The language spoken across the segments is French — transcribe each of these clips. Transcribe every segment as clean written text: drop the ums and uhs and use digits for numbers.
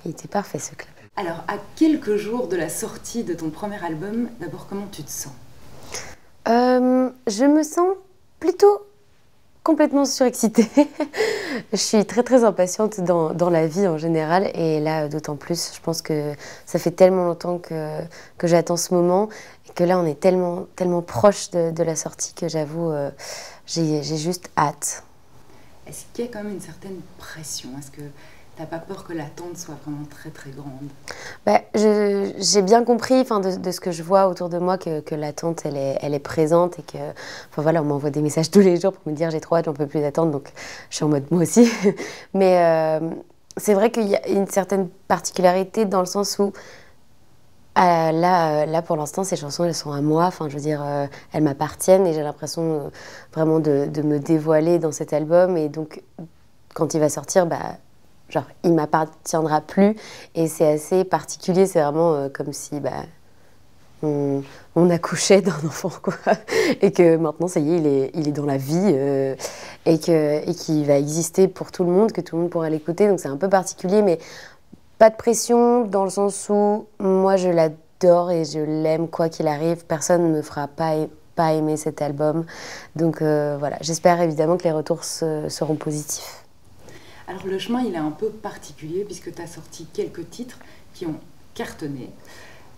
Il était parfait ce clip. Alors, à quelques jours de la sortie de ton premier album, d'abord, comment tu te sens? Je me sens plutôt complètement surexcitée. Je suis très très impatiente dans la vie en général et là d'autant plus. Je pense que ça fait tellement longtemps que j'attends ce moment et que là on est tellement proche de la sortie que j'avoue, j'ai juste hâte. Est-ce qu'il y a quand même une certaine pression? Est-ce que t'as pas peur que l'attente soit vraiment très très grande? Bah, j'ai bien compris de ce que je vois autour de moi que l'attente elle est présente et que enfin, voilà, on m'envoie des messages tous les jours pour me dire j'ai trop hâte, j'en peux plus d'attendre, donc je suis en mode moi aussi. Mais c'est vrai qu'il y a une certaine particularité dans le sens où là pour l'instant ces chansons elles sont à moi, enfin je veux dire elles m'appartiennent et j'ai l'impression vraiment de me dévoiler dans cet album et donc quand il va sortir, bah genre, il m'appartiendra plus et c'est assez particulier, c'est vraiment comme si bah, on accouchait d'un enfant quoi et que maintenant ça y est, il est dans la vie et qu'il va exister pour tout le monde, que tout le monde pourra l'écouter, donc c'est un peu particulier mais pas de pression dans le sens où moi je l'adore et je l'aime quoi qu'il arrive, personne ne me fera pas aimer cet album, donc voilà, j'espère évidemment que les retours seront positifs. Alors le chemin, il est un peu particulier puisque tu as sorti quelques titres qui ont cartonné.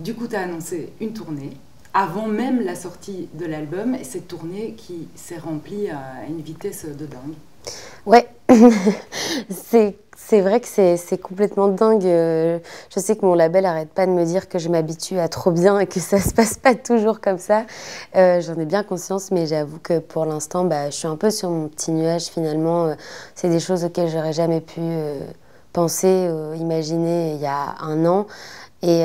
Du coup, tu as annoncé une tournée avant même la sortie de l'album et cette tournée qui s'est remplie à une vitesse de dingue. Ouais, c'est vrai que c'est complètement dingue. Je sais que mon label arrête pas de me dire que je m'habitue à trop bien et que ça se passe pas toujours comme ça. J'en ai bien conscience, mais j'avoue que pour l'instant, bah, je suis un peu sur mon petit nuage finalement. C'est des choses auxquelles j'aurais jamais pu penser, imaginer il y a un an. Et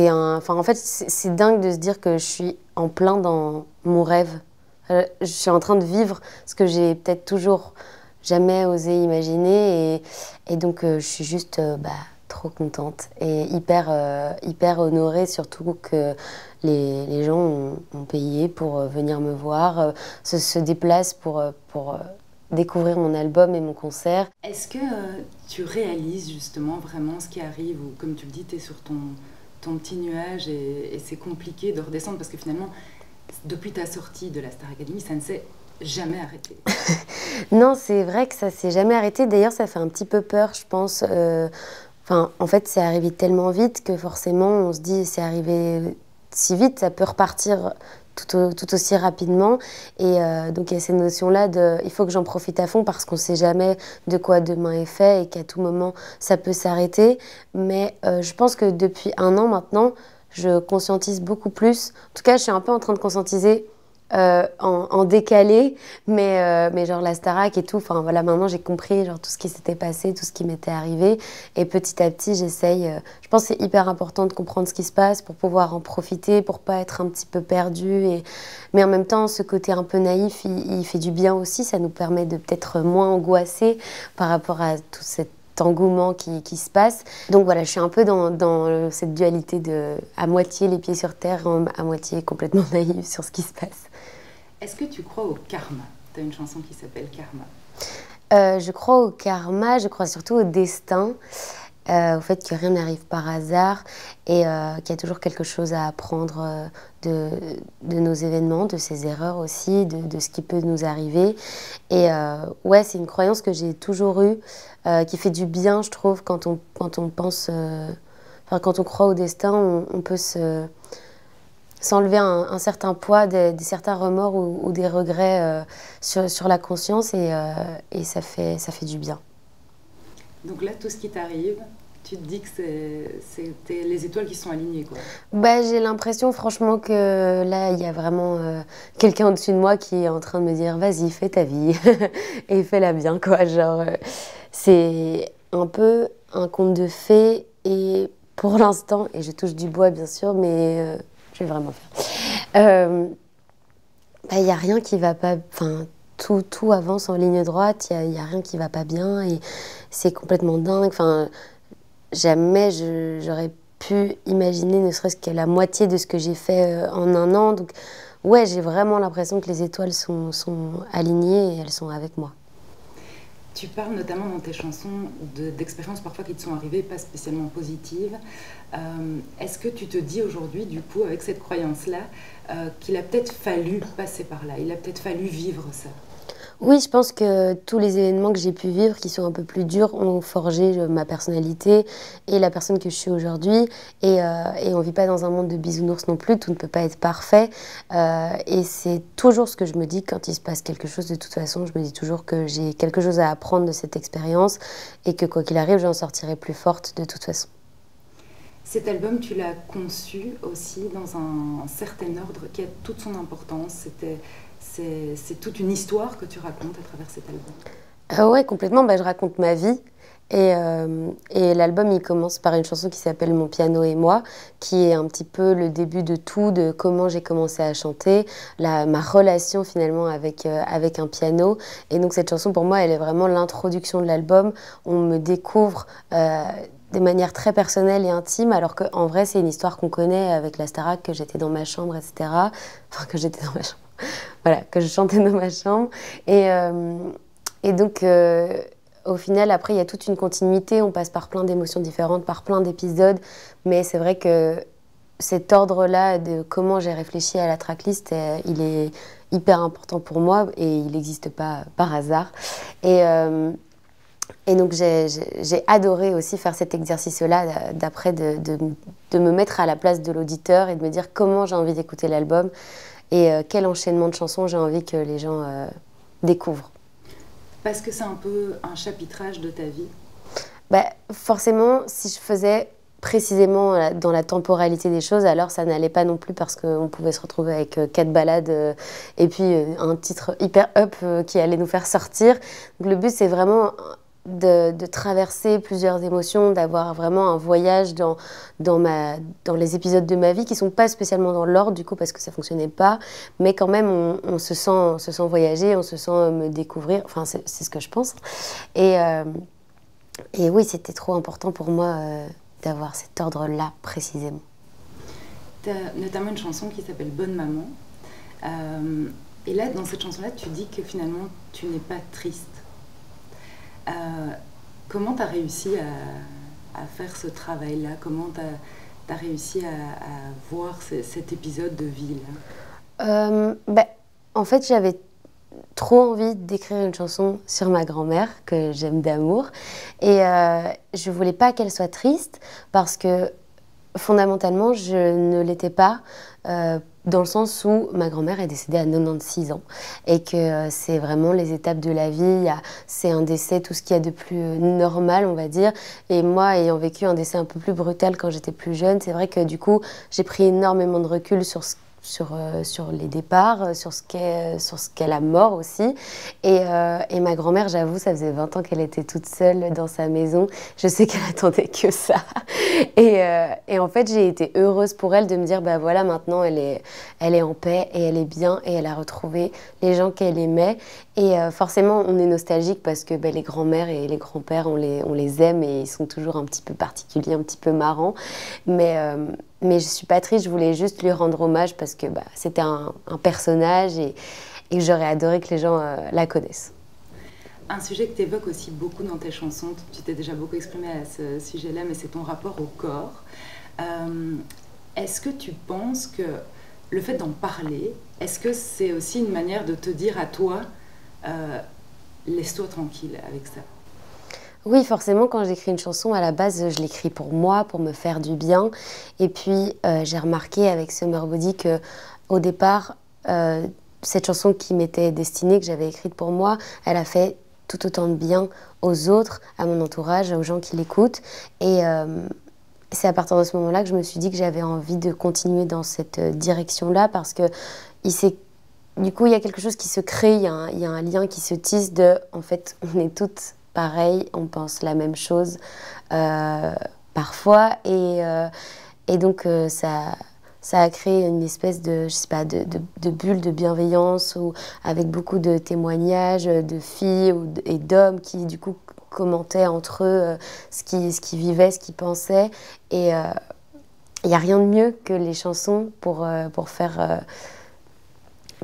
enfin, en fait, c'est dingue de se dire que je suis en plein dans mon rêve. Je suis en train de vivre ce que j'ai peut-être toujours jamais osé imaginer et donc je suis juste bah, trop contente et hyper honorée surtout que les gens ont payé pour venir me voir, se déplacent pour découvrir mon album et mon concert. Est-ce que tu réalises justement vraiment ce qui arrive ou comme tu le dis, tu es sur ton petit nuage et c'est compliqué de redescendre parce que finalement, depuis ta sortie de la Star Academy, ça ne s'est jamais arrêté. Non, c'est vrai que ça s'est jamais arrêté. D'ailleurs, ça fait un petit peu peur, je pense. Enfin, en fait, c'est arrivé tellement vite que forcément, on se dit c'est arrivé si vite, ça peut repartir tout aussi rapidement. Et donc, il y a ces notions-là de il faut que j'en profite à fond parce qu'on ne sait jamais de quoi demain est fait et qu'à tout moment, ça peut s'arrêter. Mais je pense que depuis un an maintenant, je conscientise beaucoup plus. En tout cas, je suis un peu en train de conscientiser en décalé, mais genre la Starac et tout, enfin voilà, maintenant j'ai compris genre tout ce qui s'était passé, tout ce qui m'était arrivé, et petit à petit j'essaye, je pense que c'est hyper important de comprendre ce qui se passe pour pouvoir en profiter, pour pas être un petit peu perdu, mais en même temps ce côté un peu naïf, il fait du bien aussi, ça nous permet de peut-être moins angoisser par rapport à tout cet engouement qui se passe. Donc voilà, je suis un peu dans cette dualité de à moitié les pieds sur terre, à moitié complètement naïve sur ce qui se passe. Est-ce que tu crois au karma? Tu as une chanson qui s'appelle Karma. Je crois au karma, je crois surtout au destin, au fait que rien n'arrive par hasard et qu'il y a toujours quelque chose à apprendre de nos événements, de ces erreurs aussi, de ce qui peut nous arriver. Et ouais, c'est une croyance que j'ai toujours eue, qui fait du bien, je trouve, quand on pense, enfin, quand on croit au destin, on peut s'enlever un certain poids, des certains remords ou des regrets sur la conscience et ça fait du bien. Donc là, tout ce qui t'arrive, tu te dis que c'est les étoiles qui sont alignées, quoi. Bah, j'ai l'impression franchement que là, il y a vraiment quelqu'un au-dessus de moi qui est en train de me dire vas-y, fais ta vie et fais-la bien, quoi. Genre, c'est un peu un conte de fées et pour l'instant, et je touche du bois bien sûr, mais je vais vraiment faire. Bah, il n'y a rien qui va pas. Enfin, tout avance en ligne droite, il y a rien qui va pas bien et c'est complètement dingue. Enfin, jamais j'aurais pu imaginer ne serait-ce que la moitié de ce que j'ai fait en un an. Donc, ouais, j'ai vraiment l'impression que les étoiles sont alignées et elles sont avec moi. Tu parles notamment dans tes chansons d'expériences parfois qui te sont arrivées, pas spécialement positives. Est-ce que tu te dis aujourd'hui, du coup, avec cette croyance-là, qu'il a peut-être fallu passer par là, il a peut-être fallu vivre ça? Oui, je pense que tous les événements que j'ai pu vivre, qui sont un peu plus durs, ont forgé ma personnalité et la personne que je suis aujourd'hui. Et on vit pas dans un monde de bisounours non plus, tout ne peut pas être parfait. Et c'est toujours ce que je me dis quand il se passe quelque chose. De toute façon, je me dis toujours que j'ai quelque chose à apprendre de cette expérience et que quoi qu'il arrive, j'en sortirai plus forte de toute façon. Cet album, tu l'as conçu aussi dans un certain ordre qui a toute son importance. C'est toute une histoire que tu racontes à travers cet album. Ouais, complètement. Bah, je raconte ma vie. Et l'album, il commence par une chanson qui s'appelle Mon piano et moi, qui est un petit peu le début de tout, de comment j'ai commencé à chanter, ma relation finalement avec un piano. Et donc cette chanson, pour moi, elle est vraiment l'introduction de l'album. On me découvre de manière très personnelle et intime, alors qu'en vrai, c'est une histoire qu'on connaît avec la Starac, que j'étais dans ma chambre, etc. Enfin, que j'étais dans ma chambre. Voilà, que je chantais dans ma chambre. Et donc... Au final, après, il y a toute une continuité, on passe par plein d'émotions différentes, par plein d'épisodes, mais c'est vrai que cet ordre-là de comment j'ai réfléchi à la tracklist, il est hyper important pour moi et il n'existe pas par hasard. Et donc j'ai adoré aussi faire cet exercice-là, d'après de me mettre à la place de l'auditeur et de me dire comment j'ai envie d'écouter l'album et quel enchaînement de chansons j'ai envie que les gens découvrent. Parce que c'est un peu un chapitrage de ta vie. Bah, forcément, si je faisais précisément dans la temporalité des choses, alors ça n'allait pas non plus parce qu'on pouvait se retrouver avec 4 ballades et puis un titre hyper up qui allait nous faire sortir. Donc le but, c'est vraiment de traverser plusieurs émotions, d'avoir vraiment un voyage dans les épisodes de ma vie qui ne sont pas spécialement dans l'ordre du coup parce que ça ne fonctionnait pas, mais quand même on se sent voyager, on se sent me découvrir, enfin c'est ce que je pense. Et oui, c'était trop important pour moi d'avoir cet ordre-là précisément. Tu as notamment une chanson qui s'appelle Bonne Maman. Et là, dans cette chanson-là, tu dis que finalement, tu n'es pas triste. Comment tu as réussi à faire ce travail-là? Comment tu as réussi à voir cet épisode de vie-là? En fait, j'avais trop envie d'écrire une chanson sur ma grand-mère, que j'aime d'amour. Et je voulais pas qu'elle soit triste, parce que fondamentalement, je ne l'étais pas, dans le sens où ma grand-mère est décédée à 96 ans. Et que c'est vraiment les étapes de la vie. C'est un décès, tout ce qu'il y a de plus normal, on va dire. Et moi, ayant vécu un décès un peu plus brutal quand j'étais plus jeune, c'est vrai que du coup, j'ai pris énormément de recul sur les départs, sur ce qu'est la mort aussi. Et ma grand-mère, j'avoue, ça faisait 20 ans qu'elle était toute seule dans sa maison. Je sais qu'elle attendait que ça. Et en fait, j'ai été heureuse pour elle de me dire, bah voilà, maintenant, elle est en paix et elle est bien et elle a retrouvé les gens qu'elle aimait. Et forcément, on est nostalgique parce que les grands-mères et les grands-pères, on les aime et ils sont toujours un petit peu particuliers, un petit peu marrants. Mais je ne suis pas triste, je voulais juste lui rendre hommage parce que c'était un personnage et j'aurais adoré que les gens la connaissent. Un sujet que tu évoques aussi beaucoup dans tes chansons, tu t'es déjà beaucoup exprimé à ce sujet-là, mais c'est ton rapport au corps. Est-ce que tu penses que le fait d'en parler, est-ce que c'est aussi une manière de te dire à toi, laisse-toi tranquille avec ça? Oui, forcément, quand j'écris une chanson, à la base, je l'écris pour moi, pour me faire du bien. Et puis, j'ai remarqué avec Summer Body qu'au départ, cette chanson qui m'était destinée, que j'avais écrite pour moi, elle a fait tout autant de bien aux autres, à mon entourage, aux gens qui l'écoutent. Et c'est à partir de ce moment-là que je me suis dit que j'avais envie de continuer dans cette direction-là parce que du coup, il y a quelque chose qui se crée, il y a un lien qui se tisse en fait, on est toutes pareilles, on pense la même chose parfois. Et donc, ça a créé une espèce de, je sais pas, de bulle de bienveillance avec beaucoup de témoignages de filles et d'hommes qui, du coup, commentaient entre eux ce qu'ils vivaient, ce qu'ils pensaient. Et il n'y a rien de mieux que les chansons pour faire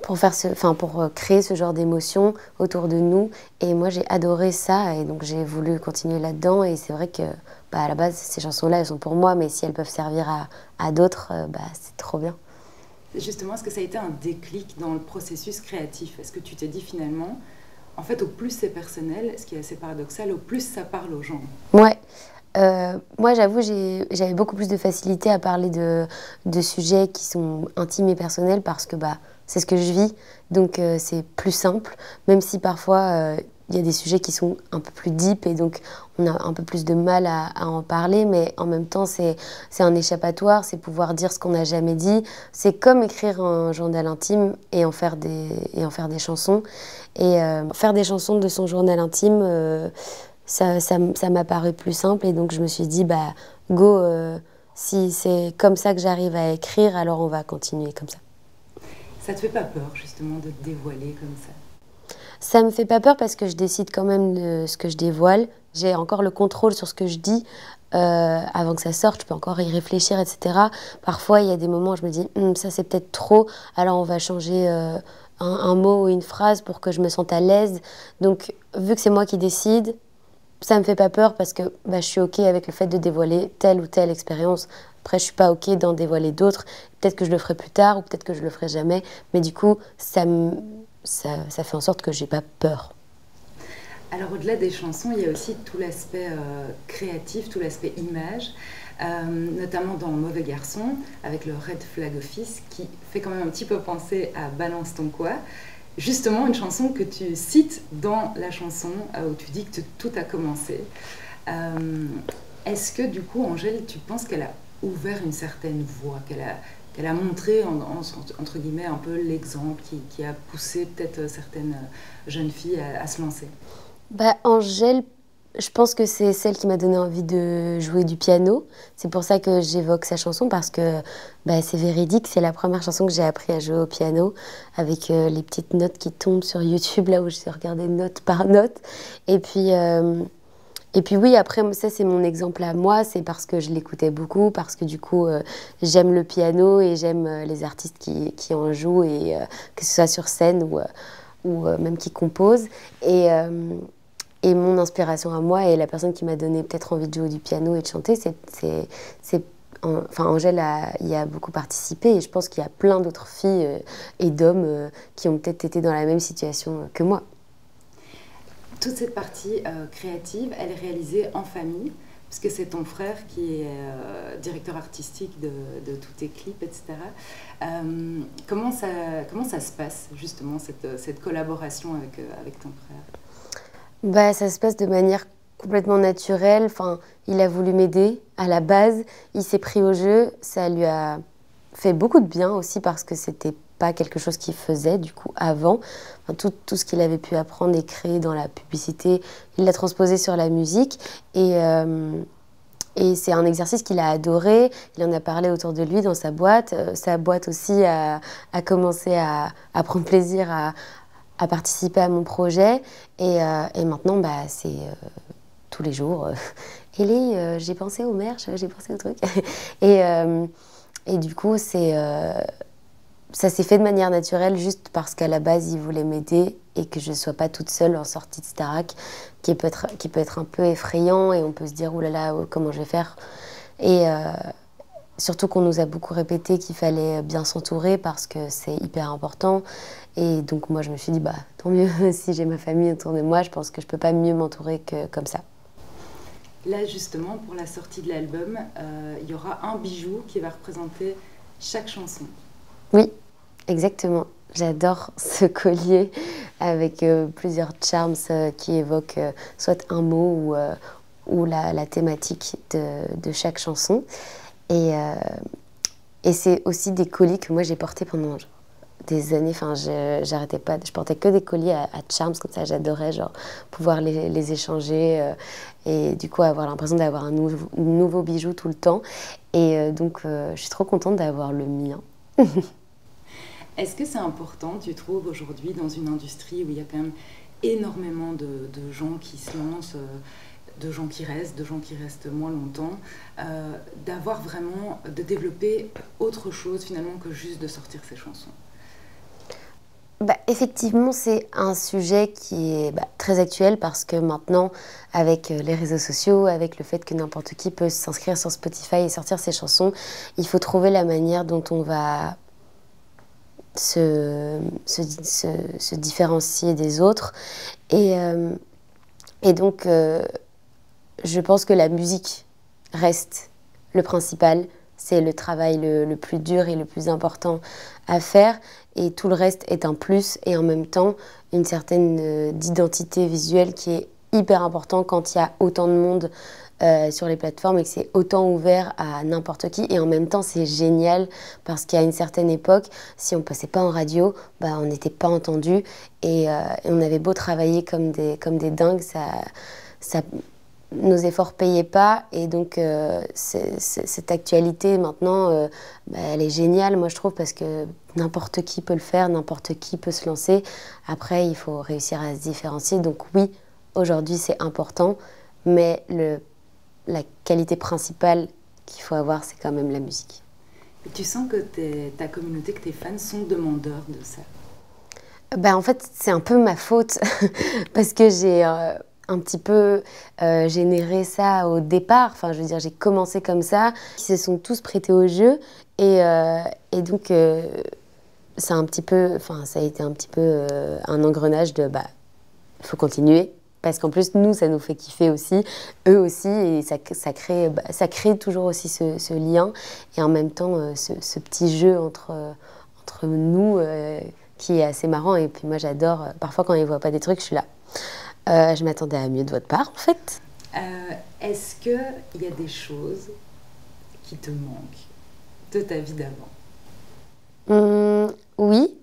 pour faire pour créer ce genre d'émotion autour de nous. Et moi, j'ai adoré ça et donc j'ai voulu continuer là-dedans. Et c'est vrai que, à la base, ces chansons-là, elles sont pour moi, mais si elles peuvent servir à d'autres, c'est trop bien. Justement, est-ce que ça a été un déclic dans le processus créatif? Est-ce que tu t'es dit finalement, en fait, au plus c'est personnel, ce qui est assez paradoxal, au plus ça parle aux gens? Ouais. Moi, j'avoue, j'avais beaucoup plus de facilité à parler de sujets qui sont intimes et personnels parce que c'est ce que je vis, donc c'est plus simple, même si parfois il y a des sujets qui sont un peu plus deep et donc on a un peu plus de mal à en parler, mais en même temps c'est un échappatoire, c'est pouvoir dire ce qu'on n'a jamais dit, c'est comme écrire un journal intime et en faire des chansons, et faire des chansons de son journal intime. Ça m'a paru plus simple et donc je me suis dit, go, si c'est comme ça que j'arrive à écrire, alors on va continuer comme ça. Ça te fait pas peur justement de te dévoiler comme ça? Ça me fait pas peur parce que je décide quand même de ce que je dévoile. J'ai encore le contrôle sur ce que je dis avant que ça sorte, je peux encore y réfléchir, etc. Parfois, il y a des moments où je me dis, ça c'est peut-être trop, alors on va changer un mot ou une phrase pour que je me sente à l'aise. Donc, vu que c'est moi qui décide, ça me fait pas peur parce que je suis OK avec le fait de dévoiler telle ou telle expérience. Après, je suis pas OK d'en dévoiler d'autres. Peut-être que je le ferai plus tard ou peut-être que je le ferai jamais. Mais du coup, ça fait en sorte que j'ai pas peur. Alors au-delà des chansons, il y a aussi tout l'aspect créatif, tout l'aspect image, notamment dans Mauvais Garçon, avec le Red Flag Office, qui fait quand même un petit peu penser à Balance ton quoi. Justement, une chanson que tu cites dans la chanson, où tu dis que tout a commencé. Est-ce que du coup, Angèle, tu penses qu'elle a ouvert une certaine voie, qu'elle a montré, entre guillemets, un peu l'exemple qui a poussé peut-être certaines jeunes filles à se lancer? Angèle, je pense que c'est celle qui m'a donné envie de jouer du piano. C'est pour ça que j'évoque sa chanson parce que c'est véridique. C'est la première chanson que j'ai appris à jouer au piano avec les petites notes qui tombent sur YouTube, là où je sais regarder note par note. Et puis oui, après, ça c'est mon exemple à moi, c'est parce que je l'écoutais beaucoup, parce que du coup j'aime le piano et j'aime les artistes qui en jouent, et que ce soit sur scène ou même qui composent. Et mon inspiration à moi et la personne qui m'a donné peut-être envie de jouer du piano et de chanter, Angèle y a beaucoup participé, et je pense qu'il y a plein d'autres filles et d'hommes qui ont peut-être été dans la même situation que moi. Toute cette partie créative, elle est réalisée en famille, parce que c'est ton frère qui est directeur artistique de tous tes clips, etc. Comment ça se passe, justement, cette collaboration avec ton frère? Ça se passe de manière complètement naturelle. Enfin, il a voulu m'aider à la base, il s'est pris au jeu, ça lui a fait beaucoup de bien aussi parce que c'était pas quelque chose qu'il faisait du coup avant. Tout ce qu'il avait pu apprendre et créer dans la publicité, il l'a transposé sur la musique, et c'est un exercice qu'il a adoré. Il en a parlé autour de lui dans sa boîte. Sa boîte aussi a commencé à prendre plaisir à participer à mon projet, et maintenant c'est tous les jours. Ellie, j'ai pensé au merch, j'ai pensé au truc. Et du coup, ça s'est fait de manière naturelle, juste parce qu'à la base, il voulait m'aider et que je ne sois pas toute seule en sortie de Starac, qui peut être un peu effrayant, et on peut se dire, oh là là, comment je vais faire. Et surtout qu'on nous a beaucoup répété qu'il fallait bien s'entourer parce que c'est hyper important. Et donc moi, je me suis dit, tant mieux, si j'ai ma famille autour de moi, je pense que je ne peux pas mieux m'entourer que comme ça. Là, justement, pour la sortie de l'album, il y aura un bijou qui va représenter chaque chanson. Oui, exactement. J'adore ce collier avec plusieurs charms qui évoquent soit un mot ou la thématique de chaque chanson. Et c'est aussi des colliers que moi j'ai portés pendant des années. Enfin, j'arrêtais pas, je portais que des colliers à charms comme ça. J'adorais pouvoir les échanger et du coup avoir l'impression d'avoir un nouveau bijou tout le temps. Et donc je suis trop contente d'avoir le mien. Est-ce que c'est important, tu trouves, aujourd'hui, dans une industrie où il y a quand même énormément de gens qui se lancent, de gens qui restent moins longtemps, d'avoir vraiment, de développer autre chose finalement que juste de sortir ses chansons? Effectivement, c'est un sujet qui est très actuel parce que maintenant, avec les réseaux sociaux, avec le fait que n'importe qui peut s'inscrire sur Spotify et sortir ses chansons, il faut trouver la manière dont on va se différencier des autres. Et donc, je pense que la musique reste le principal. C'est le travail le plus dur et le plus important à faire. Et tout le reste est un plus. Et en même temps, une certaine d'identité visuelle qui est hyper important quand il y a autant de monde sur les plateformes et que c'est autant ouvert à n'importe qui. Et en même temps, c'est génial parce qu'à une certaine époque, si on passait pas en radio, on n'était pas entendu. Et on avait beau travailler comme des dingues, nos efforts payaient pas. Et donc, cette actualité, maintenant, elle est géniale, moi, je trouve, parce que n'importe qui peut le faire, n'importe qui peut se lancer. Après, il faut réussir à se différencier. Donc oui, aujourd'hui, c'est important, mais la qualité principale qu'il faut avoir, c'est quand même la musique. Et tu sens que ta communauté, que tes fans sont demandeurs de ça? En fait, c'est un peu ma faute, parce que j'ai un petit peu généré ça au départ. Enfin, je veux dire, j'ai commencé comme ça. Ils se sont tous prêtés au jeu, et donc ça a été un petit peu un engrenage de faut continuer. Parce qu'en plus, nous, ça nous fait kiffer aussi, eux aussi, et ça crée toujours aussi ce lien. Et en même temps, ce petit jeu entre nous qui est assez marrant. Et puis moi, j'adore, parfois quand ils ne voient pas des trucs, je suis là. Je m'attendais à mieux de votre part, en fait. Est-ce qu'il y a des choses qui te manquent de ta vie d'avant? Oui.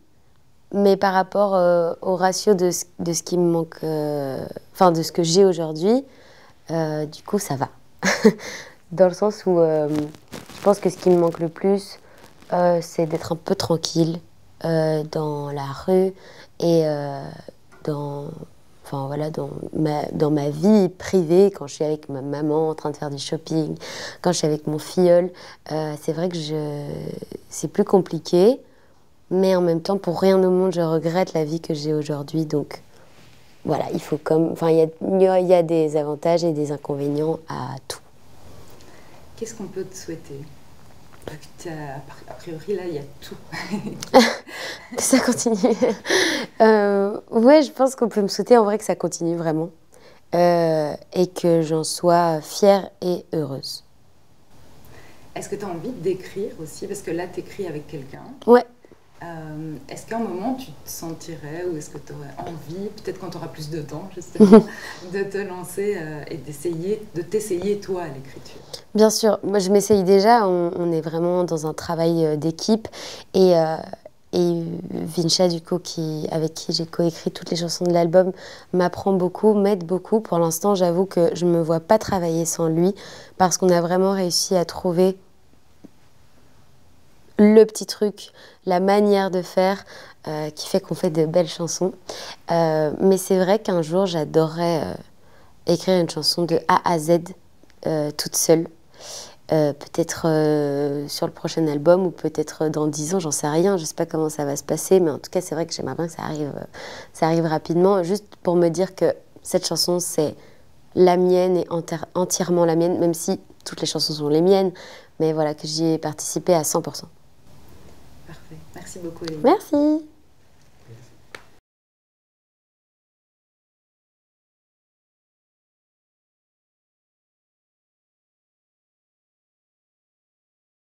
Mais par rapport au ratio de ce qui me manque, de ce que j'ai aujourd'hui, du coup, ça va. Dans le sens où je pense que ce qui me manque le plus, c'est d'être un peu tranquille dans la rue et dans ma vie privée, quand je suis avec ma maman en train de faire du shopping, quand je suis avec mon filleul. C'est vrai que c'est plus compliqué. Mais en même temps, pour rien au monde, je regrette la vie que j'ai aujourd'hui. Donc, voilà, il faut il y a des avantages et des inconvénients à tout. Qu'est-ce qu'on peut te souhaiter? A priori, là, il y a tout. Que ça continue. Ouais, je pense qu'on peut me souhaiter en vrai que ça continue vraiment. Et que j'en sois fière et heureuse. Est-ce que tu as envie d'écrire aussi? Parce que là, tu écris avec quelqu'un. Ouais. Est-ce qu'à un moment tu te sentirais, ou est-ce que tu aurais envie, peut-être quand tu auras plus de temps justement, de te lancer et de t'essayer toi à l'écriture? Bien sûr, moi je m'essaye déjà, on est vraiment dans un travail d'équipe et Vincha du coup avec qui j'ai coécrit toutes les chansons de l'album m'apprend beaucoup, m'aide beaucoup. Pour l'instant j'avoue que je ne me vois pas travailler sans lui parce qu'on a vraiment réussi à trouver le petit truc, la manière de faire qui fait qu'on fait de belles chansons. Mais c'est vrai qu'un jour, j'adorerais écrire une chanson de A à Z toute seule. Peut-être sur le prochain album ou peut-être dans 10 ans, j'en sais rien. Je ne sais pas comment ça va se passer, mais en tout cas, c'est vrai que j'aimerais bien que ça arrive rapidement. Juste pour me dire que cette chanson, c'est la mienne et entièrement la mienne, même si toutes les chansons sont les miennes. Mais voilà, que j'y ai participé à 100%. Parfait. Merci beaucoup, Léa. Merci.